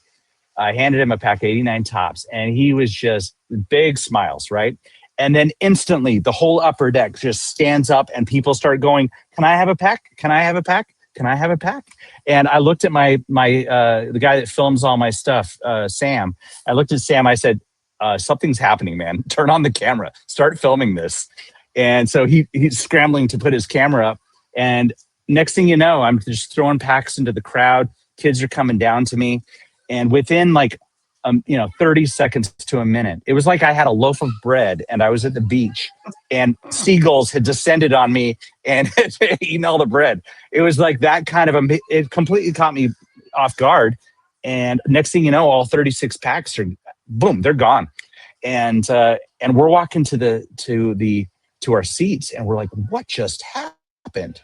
I handed him a pack of 89 Topps, and he was just big smiles, right? And then instantly the whole upper deck just stands up and people start going, "Can I have a pack? Can I have a pack? Can I have a pack?" And I looked at the guy that films all my stuff, Sam. I looked at Sam. I said, "Something's happening, man. Turn on the camera. Start filming this." And so he's scrambling to put his camera up. And next thing you know, I'm just throwing packs into the crowd. Kids are coming down to me. And within 30 seconds to a minute, it was like I had a loaf of bread and I was at the beach and seagulls had descended on me and eaten all the bread. It was like that kind of it completely caught me off guard. And next thing you know, all 36 packs are boom, they're gone. And we're walking to our seats and we're like, what just happened?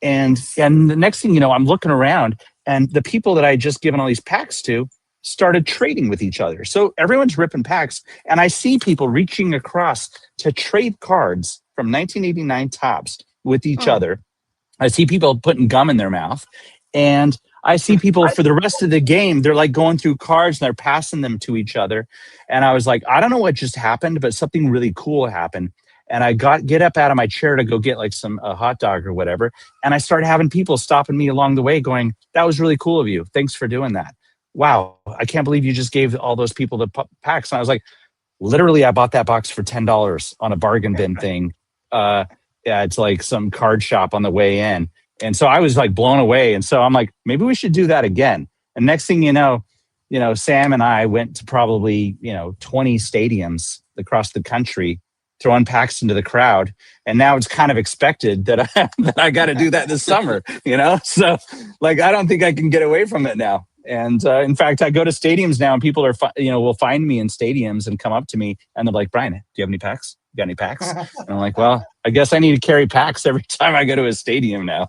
And the next thing you know, I'm looking around and the people that I had just given all these packs to started trading with each other. So everyone's ripping packs, and I see people reaching across to trade cards from 1989 Topps with each other. I see people putting gum in their mouth, and I see people for the rest of the game, they're like going through cards and they're passing them to each other. And I was like, I don't know what just happened, but something really cool happened. And I get up out of my chair to go get like a hot dog or whatever. And I started having people stopping me along the way going, "That was really cool of you. Thanks for doing that. Wow, I can't believe you just gave all those people the packs." And I was like, literally, I bought that box for $10 on a bargain bin thing. It's like some card shop on the way in. And so I was like blown away. And so I'm like, maybe we should do that again. And next thing you know, Sam and I went to probably, 20 stadiums across the country, throwing packs into the crowd. And now it's kind of expected that I got to do that this summer, So like, I don't think I can get away from it now. And in fact, I go to stadiums now and people are, will find me in stadiums and come up to me and they're like, "Brian, do you have any packs? You got any packs?" And I'm like, well, I guess I need to carry packs every time I go to a stadium now.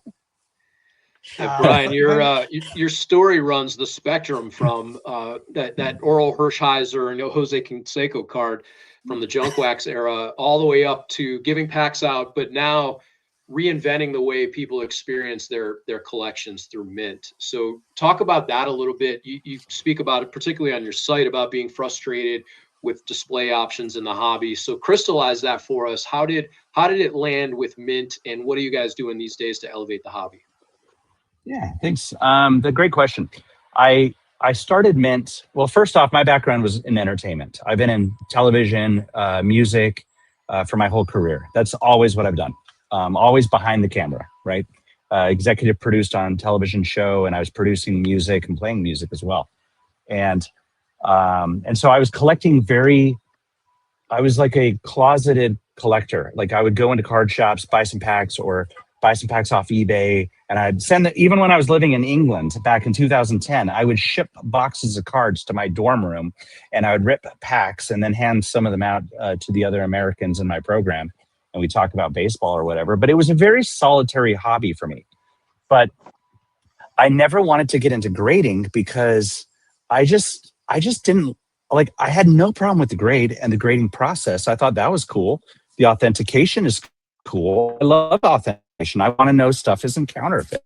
Yeah, Brian, But your story runs the spectrum from that Oral Hershiser and Jose Canseco card from the junk wax era all the way up to giving packs out, but now reinventing the way people experience their collections through Mint. So talk about that a little bit. You speak about it particularly on your site about being frustrated with display options in the hobby. So crystallize that for us. How did it land with Mint, and what are you guys doing these days to elevate the hobby? Yeah, thanks. The great question. I started Mint. Well, first off, my background was in entertainment. I've been in television, music for my whole career. That's always what I've done. Always behind the camera, right? Executive produced on television show, and I was producing music and playing music as well. And so I was collecting I was like a closeted collector. Like I would go into card shops, buy some packs or buy some packs off eBay. And I'd send it, even when I was living in England back in 2010, I would ship boxes of cards to my dorm room, and I would rip packs and then hand some of them out to the other Americans in my program. And we talk about baseball or whatever, but it was a very solitary hobby for me. But I never wanted to get into grading because I just didn't like, I had no problem with the grade and the grading process. I thought that was cool. The authentication is cool. I love authentication. I want to know stuff isn't counterfeit.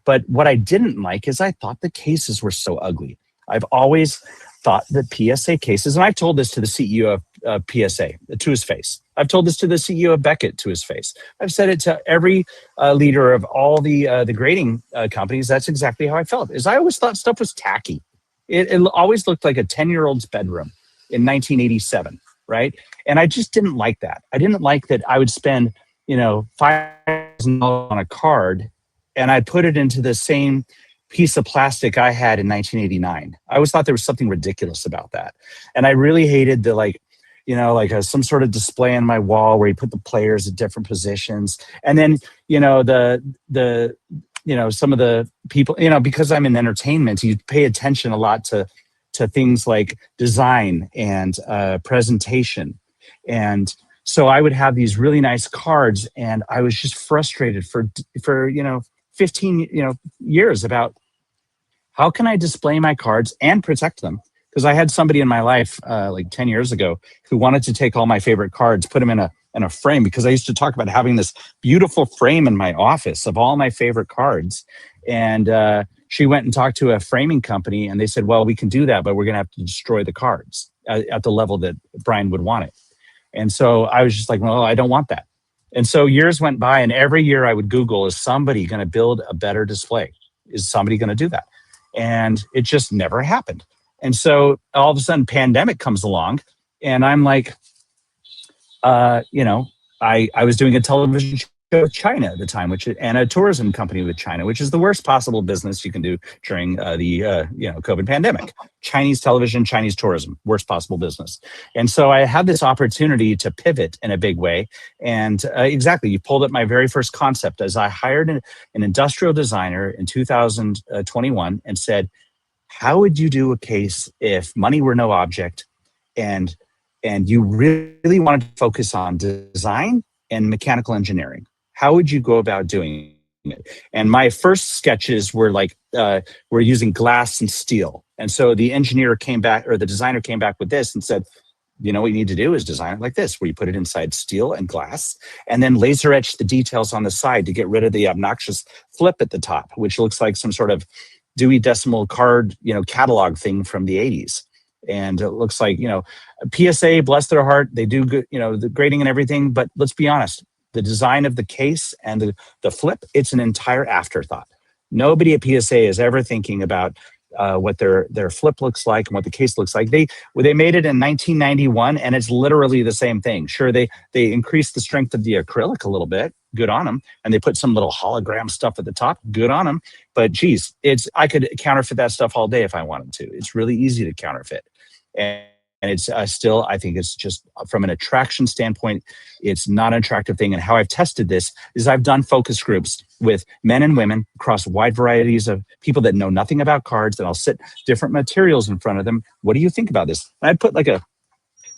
But what I didn't like is I thought the cases were so ugly. I've always thought that PSA cases, and I've told this to the CEO of PSA to his face. I've told this to the CEO of Beckett to his face. I've said it to every leader of all the grading companies. That's exactly how I felt. Is I always thought stuff was tacky. It always looked like a 10-year-old's bedroom in 1987, right? And I just didn't like that. I didn't like that I would spend, $5,000 on a card and I'd put it into the same piece of plastic I had in 1989. I always thought there was something ridiculous about that. And I really hated the some sort of display on my wall where you put the players at different positions. And then, some of the people, because I'm in entertainment, you pay attention a lot to things like design and presentation. And so I would have these really nice cards, and I was just frustrated for 15 years about how can I display my cards and protect them? Because I had somebody in my life like 10 years ago who wanted to take all my favorite cards, put them in a frame, because I used to talk about having this beautiful frame in my office of all my favorite cards. And she went and talked to a framing company, and they said, well, we can do that, but we're going to have to destroy the cards at the level that Brian would want it. And so I was just like, well, I don't want that. And so years went by, and every year I would Google, is somebody going to build a better display? Is somebody going to do that? And it just never happened. And so all of a sudden pandemic comes along, and I'm like, I was doing a television show with China at the time, and a tourism company with China, which is the worst possible business you can do during the COVID pandemic. Chinese television, Chinese tourism, worst possible business. And so I had this opportunity to pivot in a big way. And exactly, you pulled up my very first concept as I hired an industrial designer in 2021 and said, how would you do a case if money were no object and you really wanted to focus on design and mechanical engineering? How would you go about doing it? And my first sketches were like, we're using glass and steel. And so the engineer came back, or the designer came back with this and said, what you need to do is design it like this, where you put it inside steel and glass, and then laser etch the details on the side to get rid of the obnoxious flip at the top, which looks like some sort of Dewey Decimal card, catalog thing from the 80s. And it looks like, PSA, bless their heart, they do good, the grading and everything. But let's be honest, the design of the case and the flip, it's an entire afterthought. Nobody at PSA is ever thinking about what their flip looks like and what the case looks like. They made it in 1991, and it's literally the same thing. Sure, they increased the strength of the acrylic a little bit, good on them, and they put some little hologram stuff at the top, good on them. But geez, I could counterfeit that stuff all day if I wanted to. It's really easy to counterfeit, and it's still, I think it's just from an attraction standpoint, it's not an attractive thing. And how I've tested this is I've done focus groups with men and women across wide varieties of people that know nothing about cards, and I'll sit different materials in front of them. What do you think about this? And I'd put like a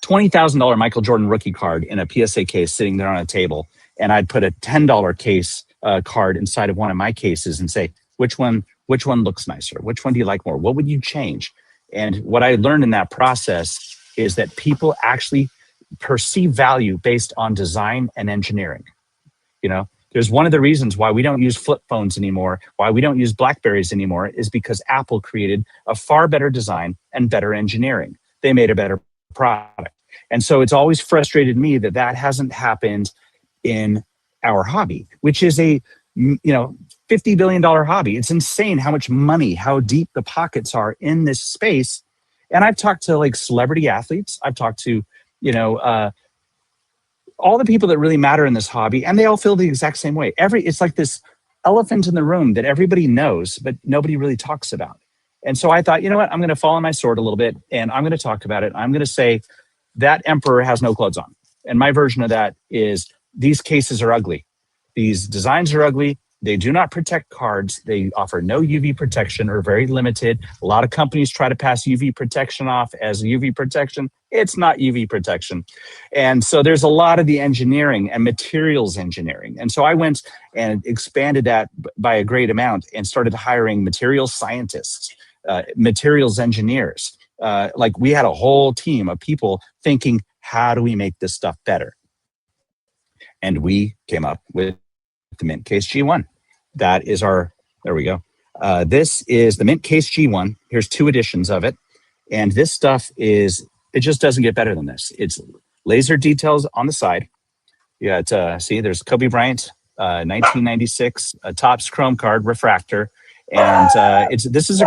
$20,000 Michael Jordan rookie card in a PSA case sitting there on a table, and I'd put a $10 case card inside of one of my cases and say, Which one looks nicer? Which one do you like more? What would you change? And what I learned in that process is that people actually perceive value based on design and engineering. You know, there's one of the reasons why we don't use flip phones anymore, why we don't use Blackberries anymore, is because Apple created a far better design and better engineering. They made a better product. And so it's always frustrated me that that hasn't happened in our hobby, which is a, you know, $50 billion hobby. It's insane how much money, how deep the pockets are in this space. And I've talked to like celebrity athletes. I've talked to, you know, all the people that really matter in this hobby, and they all feel the exact same way. It's like this elephant in the room that everybody knows, but nobody really talks about. And so I thought, you know what, I'm going to fall on my sword a little bit, and I'm going to talk about it. I'm going to say that emperor has no clothes on. And my version of that is these cases are ugly. These designs are ugly. They do not protect cards. They offer no UV protection or very limited. A lot of companies try to pass UV protection off as UV protection. It's not UV protection. And so there's a lot of the engineering and materials engineering. And so I went and expanded that by a great amount and started hiring materials scientists, materials engineers. Like we had a whole team of people thinking, how do we make this stuff better? And we came up with the Mint Case G1. That is our, there we go. This is the Mint Case G1. Here's 2 editions of it. And this stuff is, it just doesn't get better than this. It's laser details on the side. Yeah, it's, see, there's Kobe Bryant, 1996, a Topps Chrome card, refractor. And this is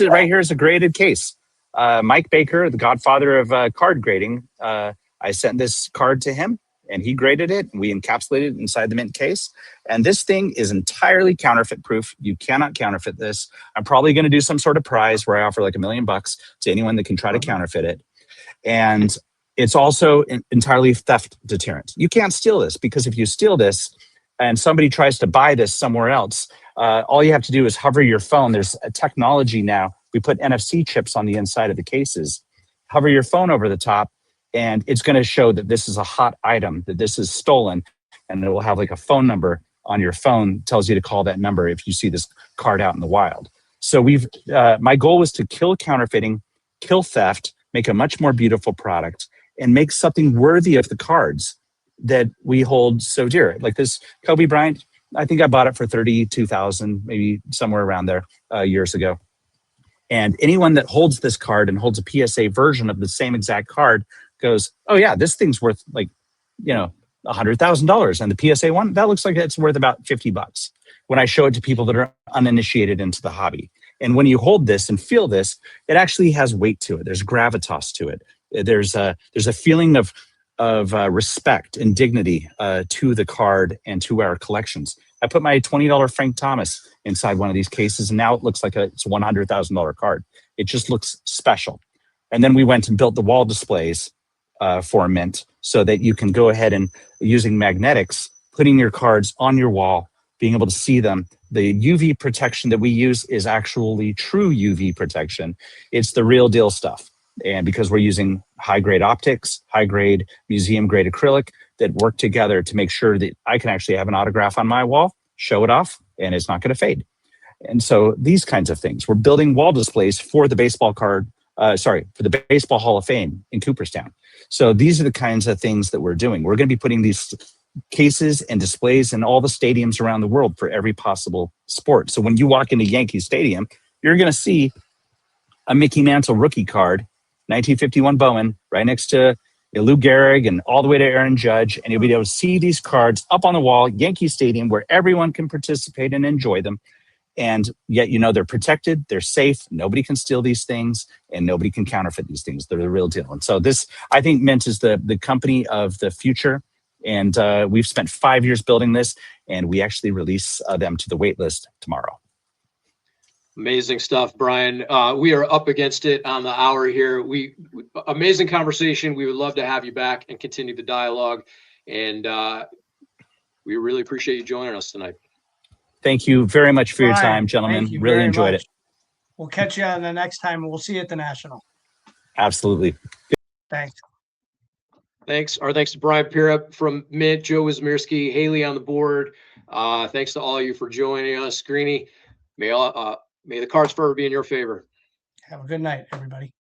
right here is a graded case. Mike Baker, the godfather of card grading, I sent this card to him, and he graded it, and we encapsulated it inside the Mint case. And this thing is entirely counterfeit proof. You cannot counterfeit this. I'm probably going to do some sort of prize where I offer like $1 million to anyone that can try to counterfeit it. And it's also entirely theft deterrent. You can't steal this, because if you steal this and somebody tries to buy this somewhere else, all you have to do is hover your phone. There's a technology now. We put NFC chips on the inside of the cases. Hover your phone over the top, and it's going to show that this is a hot item, that this is stolen, and it will have like a phone number on your phone, tells you to call that number if you see this card out in the wild. So my goal was to kill counterfeiting, kill theft, make a much more beautiful product, and make something worthy of the cards that we hold so dear. Like this Kobe Bryant, I think I bought it for $32,000, maybe somewhere around there years ago. And anyone that holds this card and holds a PSA version of the same exact card goes, oh yeah, this thing's worth like, you know, $100,000. And the PSA one, that looks like it's worth about $50 when I show it to people that are uninitiated into the hobby. And when you hold this and feel this, it actually has weight to it. There's gravitas to it. There's a feeling of respect and dignity to the card and to our collections. I put my $20 Frank Thomas inside one of these cases, and now it looks like it's a $100,000 card. It just looks special. And then we went and built the wall displays for Mint so that you can go ahead and, using magnetics, putting your cards on your wall, being able to see them. The UV protection that we use is actually true UV protection. It's the real deal stuff. And because we're using high-grade optics, high-grade museum-grade acrylic that work together to make sure that I can actually have an autograph on my wall, show it off, and it's not going to fade. And so these kinds of things. We're building wall displays for the baseball for the Baseball Hall of Fame in Cooperstown. So these are the kinds of things that we're doing. We're going to be putting these cases and displays in all the stadiums around the world for every possible sport. So when you walk into Yankee Stadium, you're going to see a Mickey Mantle rookie card, 1951 Bowman, right next to Lou Gehrig and all the way to Aaron Judge. And you'll be able to see these cards up on the wall, Yankee Stadium, where everyone can participate and enjoy them. And yet, you know, they're protected, they're safe, nobody can steal these things, and nobody can counterfeit these things. They're the real deal. And so this, I think Mint is the company of the future. And we've spent 5 years building this, and we actually release them to the wait list tomorrow. Amazing stuff, Brian. We are up against it on the hour here. Amazing conversation. We would love to have you back and continue the dialogue. And we really appreciate you joining us tonight. Thank you very much for your Brian, time, gentlemen. thank you Really very enjoyed much. it. We'll catch you on the next time. We'll see you at the National. Absolutely. Thanks. Thanks. Our thanks to Brian Pirup from Mint, Joe Wismirski, Haley on the board. Thanks to all of you for joining us. Greeny, May the cards forever be in your favor. Have a good night, everybody.